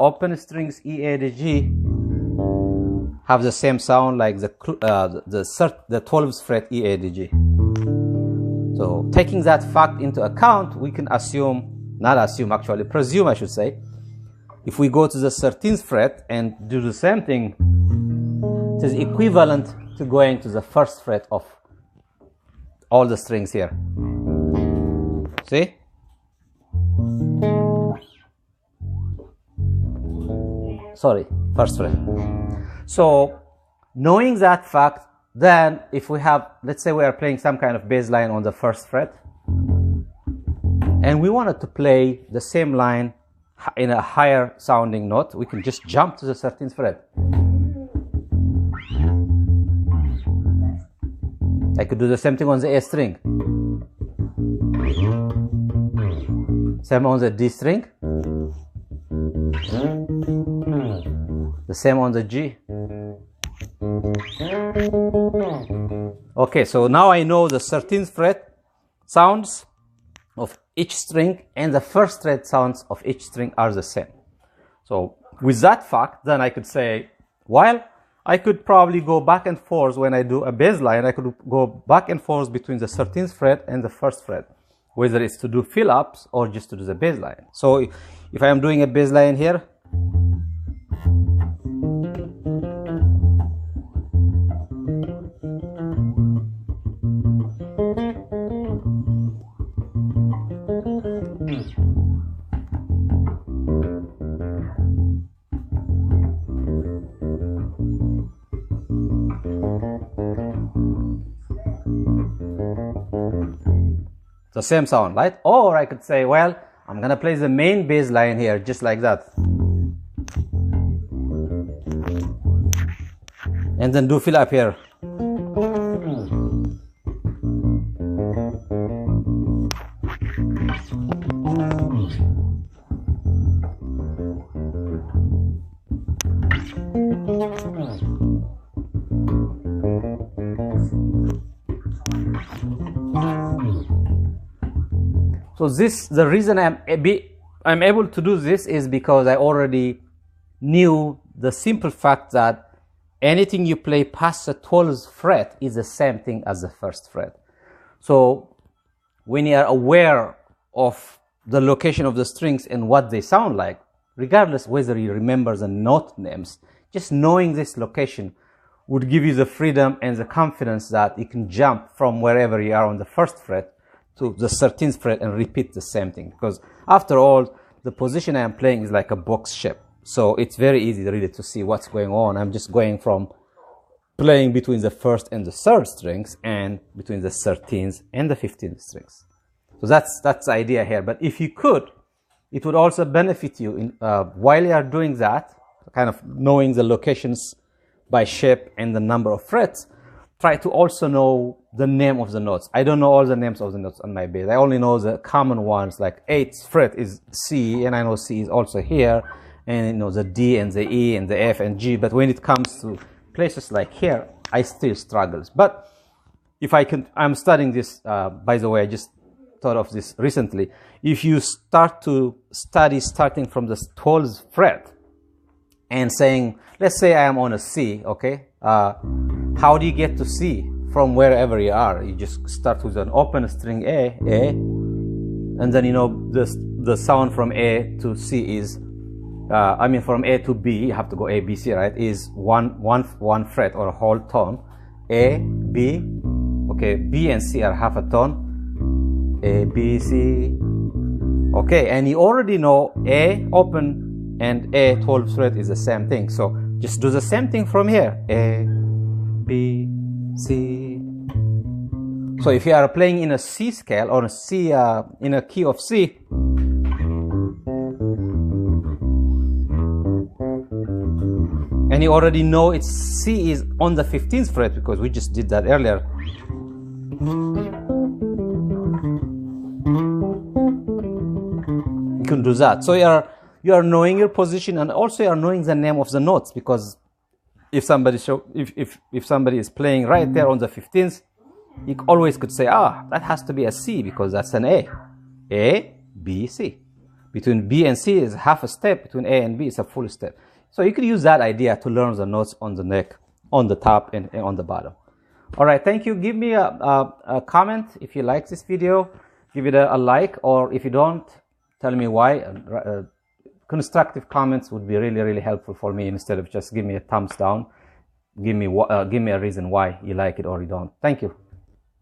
open strings E, A to G have the same sound like the 12th fret E, A to G. So taking that fact into account, we can assume, not assume actually, presume I should say, if we go to the 13th fret and do the same thing, it is equivalent to going to the 1st fret of all the strings here. See? Sorry, 1st fret. So knowing that fact, then if we have, let's say we are playing some kind of bass line on the 1st fret, and we wanted to play the same line in a higher sounding note, we can just jump to the 13th fret. I could do the same thing on the A string. Same on the D string. The same on the G. Okay, so now I know the 13th fret sounds of each string and the 1st fret sounds of each string are the same. So with that fact, then I could say, while I could probably go back and forth when I do a bass line, I could go back and forth between the 13th fret and the 1st fret, whether it's to do fill-ups or just to do the bass line. So if I am doing a bass line here, the same sound, right? Or I could say, well, I'm gonna play the main bass line here, just like that, and then do fill up here. So the reason I'm able to do this is because I already knew the simple fact that anything you play past the 12th fret is the same thing as the 1st fret. So when you are aware of the location of the strings and what they sound like, regardless whether you remember the note names, just knowing this location would give you the freedom and the confidence that you can jump from wherever you are on the 1st fret to the 13th fret and repeat the same thing, because after all, the position I am playing is like a box shape, so it's very easy really to see what's going on. I'm just going from playing between the 1st and the 3rd strings and between the 13th and the 15th strings. So that's the idea here. But if you could, it would also benefit you in, while you are doing that, kind of knowing the locations by shape and the number of frets, try to also know the name of the notes. I don't know all the names of the notes on my bass. I only know the common ones, like 8th fret is C, and I know C is also here, and you know the D and the E and the F and G. But when it comes to places like here, I still struggle. But if I can, I'm studying this, by the way, I just thought of this recently. If you start to study starting from the 12th fret and saying, let's say I am on a C, okay? How do you get to C from wherever you are? You just start with an open string A, and then you know the sound from A to C is, I mean from A to B, you have to go A, B, C, right? Is one fret or a whole tone. A, B, okay, B and C are half a tone. A, B, C, okay, and you already know A open and A 12th fret is the same thing. So just do the same thing from here. A, B, C. So if you are playing in a C scale or a C in a key of C, and you already know it's C is on the 15th fret because we just did that earlier. You can do that. So you are knowing your position, and also you are knowing the name of the notes, because if somebody if somebody is playing right there on the 15th, you always could say, that has to be a C because that's an A. A, B, C. Between B and C is half a step. Between A and B is a full step. So you could use that idea to learn the notes on the neck, on the top, and on the bottom. All right, thank you. Give me a comment if you like this video. Give it a like, or if you don't, tell me why. Constructive comments would be really, really helpful for me, instead of just give me a thumbs down. Give me a reason why you like it or you don't. Thank you.